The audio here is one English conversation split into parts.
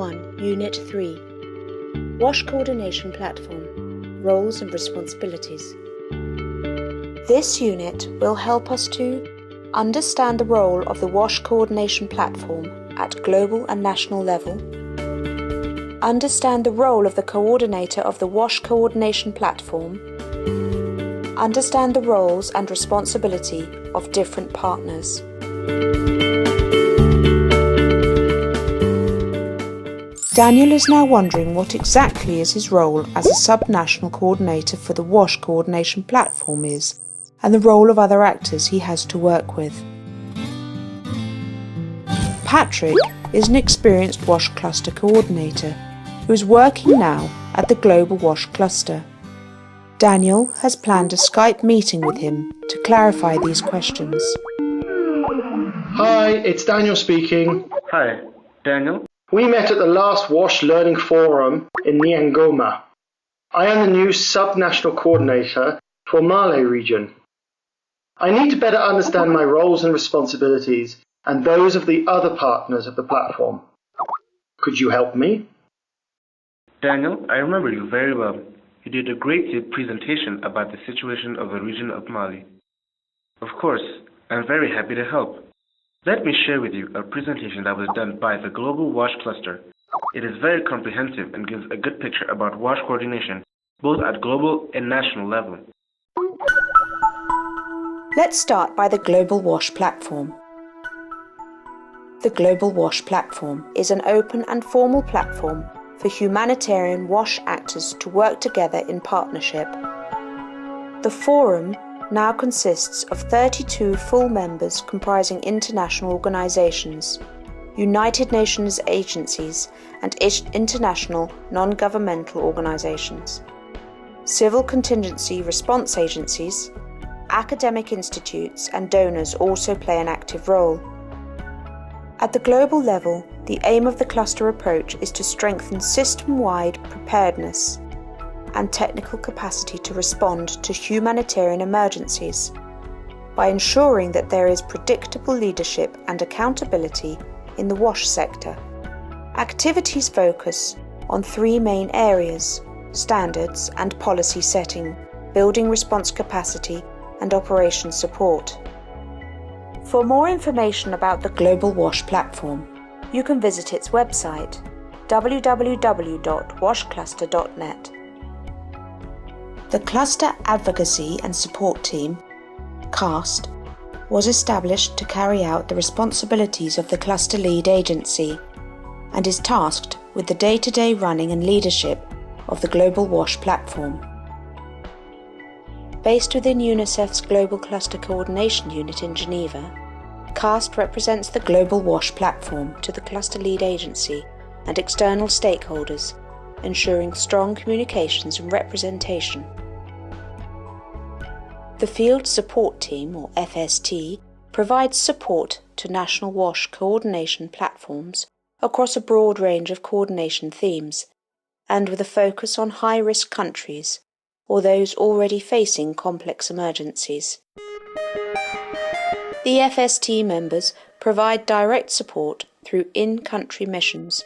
1, Unit 3, WASH Coordination Platform, Roles and Responsibilities. This unit will help us to understand the role of the WASH Coordination Platform at global and national level, understand the role of the coordinator of the WASH Coordination Platform, understand the roles and responsibility of different partners. Daniel is now wondering what exactly is his role as a subnational coordinator for the WASH Coordination Platform is, and the role of other actors he has to work with. Patrick is an experienced WASH Cluster coordinator who is working now at the Global WASH Cluster. Daniel has planned a Skype meeting with him to clarify these questions. Hi, it's Daniel speaking. Hi, Daniel. We met at the last WASH Learning Forum in Nyangoma. I am the new subnational coordinator for Mali region. I need to better understand my roles and responsibilities and those of the other partners of the platform. Could you help me? Daniel, I remember you very well. You did a great presentation about the situation of the region of Mali. Of course, I'm very happy to help. Let me share with you a presentation that was done by the Global WASH Cluster. It is very comprehensive and gives a good picture about WASH coordination, both at global and national level. Let's start by the Global WASH Platform. The Global WASH Platform is an open and formal platform for humanitarian WASH actors to work together in partnership. The forum now consists of 32 full members comprising international organisations, United Nations agencies and international non-governmental organisations, civil contingency response agencies, academic institutes and donors also play an active role. At the global level, the aim of the cluster approach is to strengthen system-wide preparedness and technical capacity to respond to humanitarian emergencies by ensuring that there is predictable leadership and accountability in the WASH sector. Activities focus on three main areas: standards and policy setting, building response capacity, and operation support. For more information about the Global WASH Platform, you can visit its website www.washcluster.net. The Cluster Advocacy and Support Team, CAST, was established to carry out the responsibilities of the Cluster Lead Agency and is tasked with the day-to-day running and leadership of the Global WASH Platform. Based within UNICEF's Global Cluster Coordination Unit in Geneva, CAST represents the Global WASH Platform to the Cluster Lead Agency and external stakeholders, ensuring strong communications and representation. The Field Support Team, or FST, provides support to national WASH coordination platforms across a broad range of coordination themes, and with a focus on high-risk countries or those already facing complex emergencies. The FST members provide direct support through in-country missions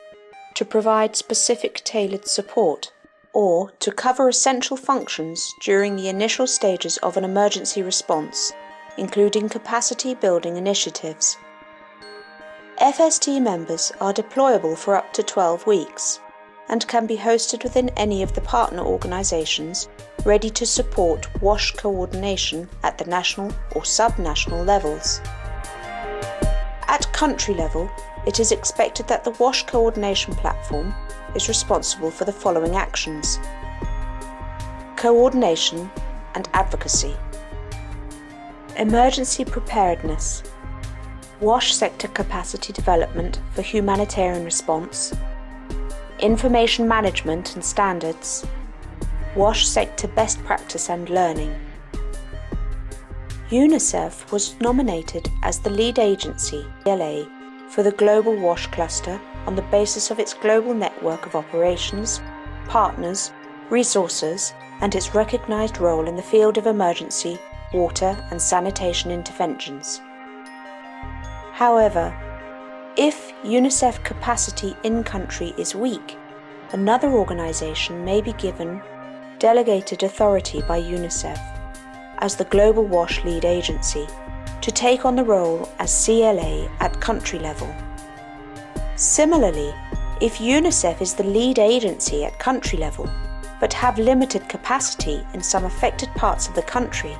to provide specific tailored support or to cover essential functions during the initial stages of an emergency response, including capacity building initiatives. FST members are deployable for up to 12 weeks and can be hosted within any of the partner organisations ready to support WASH coordination at the national or subnational levels. At country level, it is expected that the WASH Coordination Platform is responsible for the following actions: coordination and advocacy, emergency preparedness, WASH sector capacity development for humanitarian response, information management and standards, WASH sector best practice and learning. UNICEF was nominated as the lead agency (LA) for the Global WASH Cluster on the basis of its global network of operations, partners, resources, and its recognised role in the field of emergency, water and sanitation interventions. However, If UNICEF capacity in-country is weak, another organisation may be given delegated authority by UNICEF as the Global WASH lead agency to take on the role as CLA at country level. Similarly, if UNICEF is the lead agency at country level but have limited capacity in some affected parts of the country,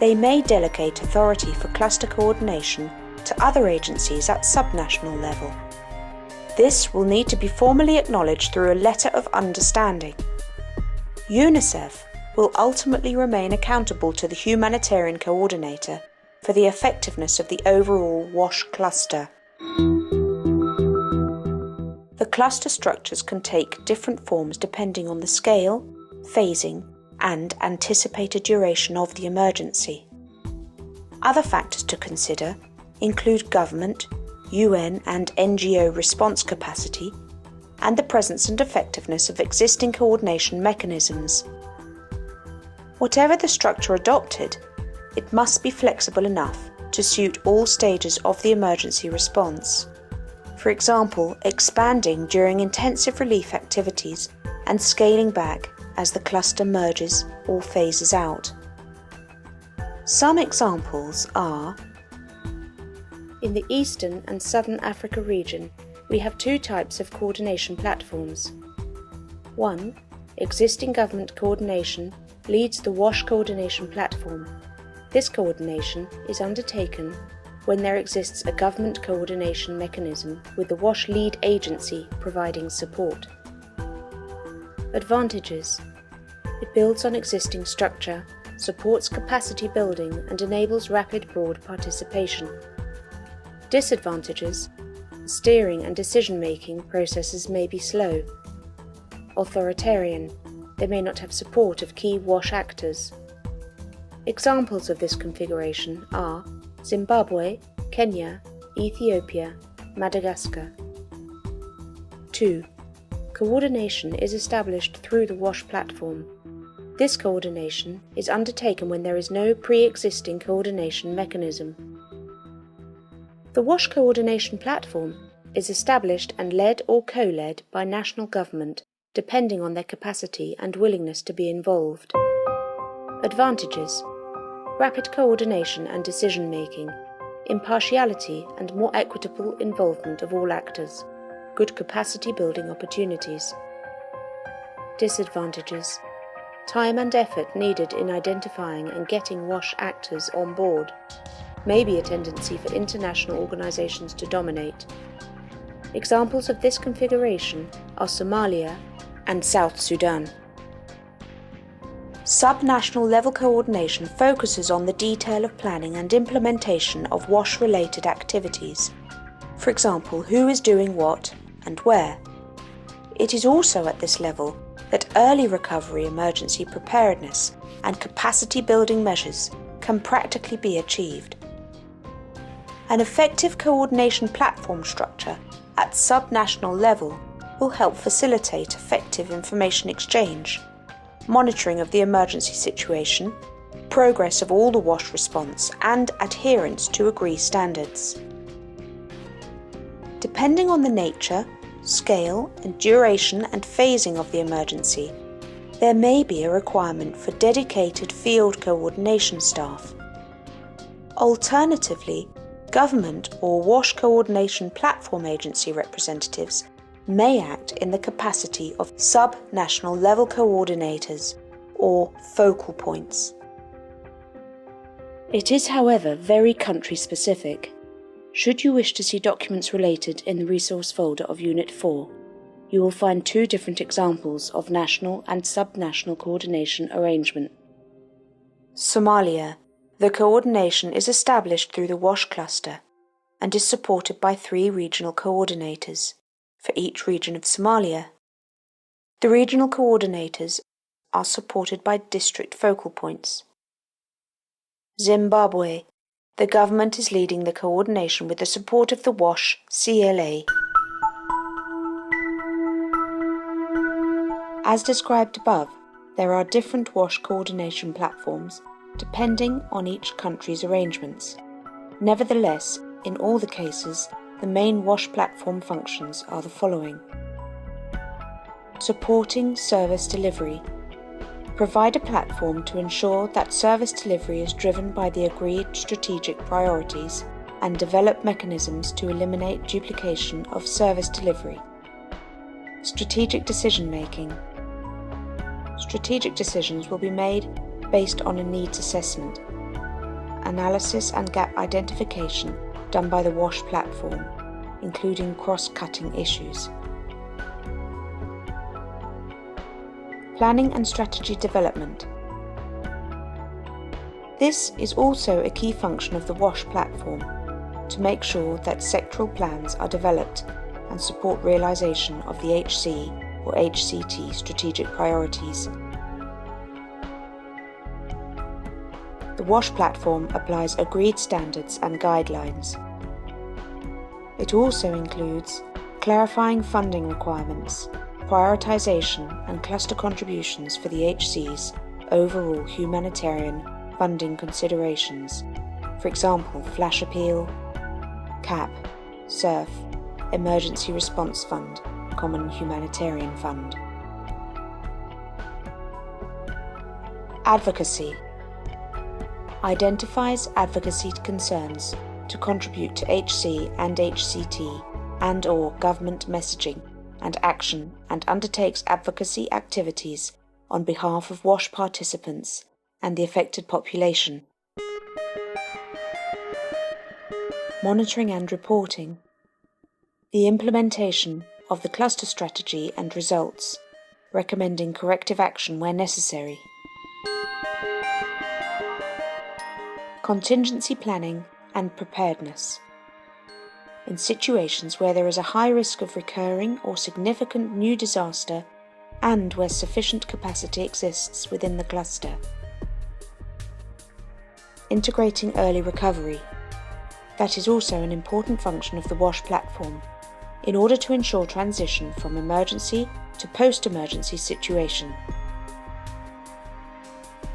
they may delegate authority for cluster coordination to other agencies at subnational level. This will need to be formally acknowledged through a letter of understanding. UNICEF will ultimately remain accountable to the humanitarian coordinator for the effectiveness of the overall WASH cluster. The cluster structures can take different forms depending on the scale, phasing, and anticipated duration of the emergency. Other factors to consider include government, UN and NGO response capacity, and the presence and effectiveness of existing coordination mechanisms. Whatever the structure adopted, it must be flexible enough to suit all stages of the emergency response. For example, expanding during intensive relief activities and scaling back as the cluster merges or phases out. Some examples are: in the Eastern and Southern Africa region, we have two types of coordination platforms. 1. Existing government coordination leads the WASH coordination platform. This coordination is undertaken when there exists a government coordination mechanism with the WASH lead agency providing support. Advantages: it builds on existing structure, supports capacity building and enables rapid broad participation. Disadvantages: steering and decision-making processes may be slow. Authoritarian: they may not have support of key WASH actors. Examples of this configuration are Zimbabwe, Kenya, Ethiopia, Madagascar. 2. Coordination is established through the WASH platform. This coordination is undertaken when there is no pre-existing coordination mechanism. The WASH coordination platform is established and led or co-led by national government, depending on their capacity and willingness to be involved. Advantages: rapid coordination and decision-making, impartiality and more equitable involvement of all actors, good capacity building opportunities. Disadvantages: time and effort needed in identifying and getting WASH actors on board, may be a tendency for international organizations to dominate. Examples of this configuration are Somalia and South Sudan. Subnational level coordination focuses on the detail of planning and implementation of WASH-related activities. For example, who is doing what and where. It is also at this level that early recovery, emergency preparedness, and capacity building measures can practically be achieved. An effective coordination platform structure at subnational level will help facilitate effective information exchange, monitoring of the emergency situation, progress of all the WASH response, and adherence to agreed standards. Depending on the nature, scale, and duration and phasing of the emergency, there may be a requirement for dedicated field coordination staff. Alternatively, government or WASH coordination platform agency representatives may act in the capacity of sub-national level coordinators or focal points. It is, however, very country-specific. Should you wish to see documents related in the resource folder of Unit 4, you will find two different examples of national and sub-national coordination arrangement. Somalia. The coordination is established through the WASH cluster and is supported by 3 regional coordinators for each region of Somalia. The regional coordinators are supported by district focal points. Zimbabwe. The government is leading the coordination with the support of the WASH CLA. As described above, there are different WASH coordination platforms depending on each country's arrangements. Nevertheless, in all the cases, the main WASH platform functions are the following. Supporting service delivery. Provide a platform to ensure that service delivery is driven by the agreed strategic priorities and develop mechanisms to eliminate duplication of service delivery. Strategic decision making. Strategic decisions will be made based on a needs assessment, analysis and gap identification done by the WASH platform, including cross-cutting issues. Planning and strategy development. This is also a key function of the WASH platform, to make sure that sectoral plans are developed and support realisation of the HC or HCT strategic priorities. The WASH platform applies agreed standards and guidelines. It also includes clarifying funding requirements, prioritisation and cluster contributions for the HC's overall humanitarian funding considerations, for example Flash Appeal, CAP, SURF, Emergency Response Fund, Common Humanitarian Fund. Advocacy. Identifies advocacy concerns to contribute to HC and HCT and/or government messaging and action and undertakes advocacy activities on behalf of WASH participants and the affected population. Monitoring and reporting. The implementation of the cluster strategy and results, recommending corrective action where necessary. Contingency planning and preparedness. In situations where there is a high risk of recurring or significant new disaster and where sufficient capacity exists within the cluster. Integrating early recovery. That is also an important function of the WASH platform, in order to ensure transition from emergency to post-emergency situation.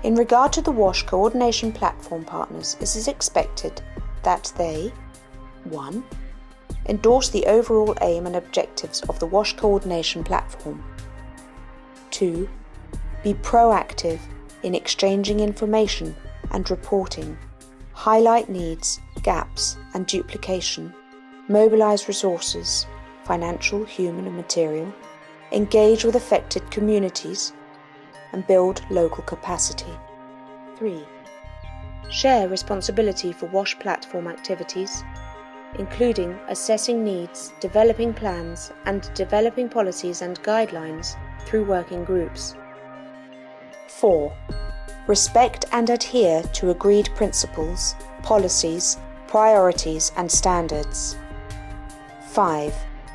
In regard to the WASH coordination platform partners, it is expected that they 1. Endorse the overall aim and objectives of the WASH coordination platform. 2. Be proactive in exchanging information and reporting, highlight needs, gaps and duplication, mobilise resources, financial, human and material, engage with affected communities, and build local capacity. 3. Share responsibility for WASH platform activities, including assessing needs, developing plans, and developing policies and guidelines through working groups. 4. Respect and adhere to agreed principles, policies, priorities, and standards. 5.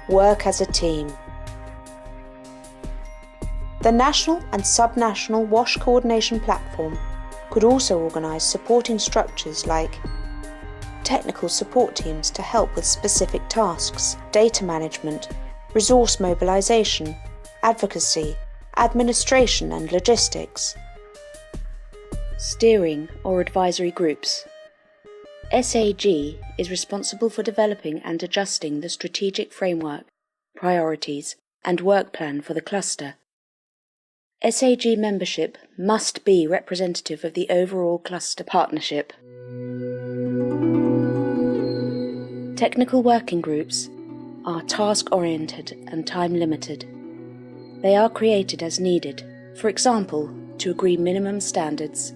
Work as a team. The national and subnational WASH coordination platform could also organise supporting structures like technical support teams to help with specific tasks, data management, resource mobilisation, advocacy, administration and logistics. Steering or advisory groups. SAG is responsible for developing and adjusting the strategic framework, priorities and work plan for the cluster. SAG membership must be representative of the overall cluster partnership. Technical working groups are task-oriented and time-limited. They are created as needed, for example, to agree minimum standards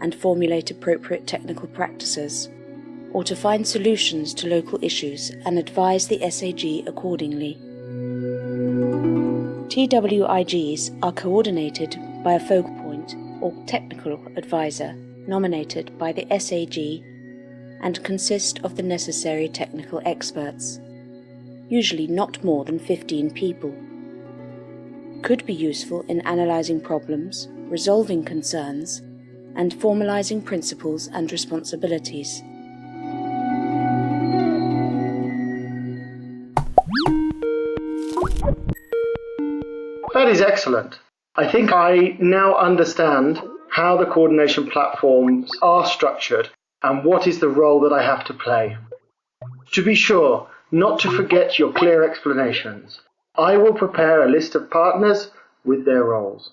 and formulate appropriate technical practices, or to find solutions to local issues and advise the SAG accordingly. TWIGs are coordinated by a focal point or technical advisor nominated by the SAG and consist of the necessary technical experts, usually not more than 15 people. Could be useful in analysing problems, resolving concerns, and formalising principles and responsibilities. That is excellent. I think I now understand how the coordination platforms are structured and what is the role that I have to play. To be sure, not to forget your clear explanations. I will prepare a list of partners with their roles.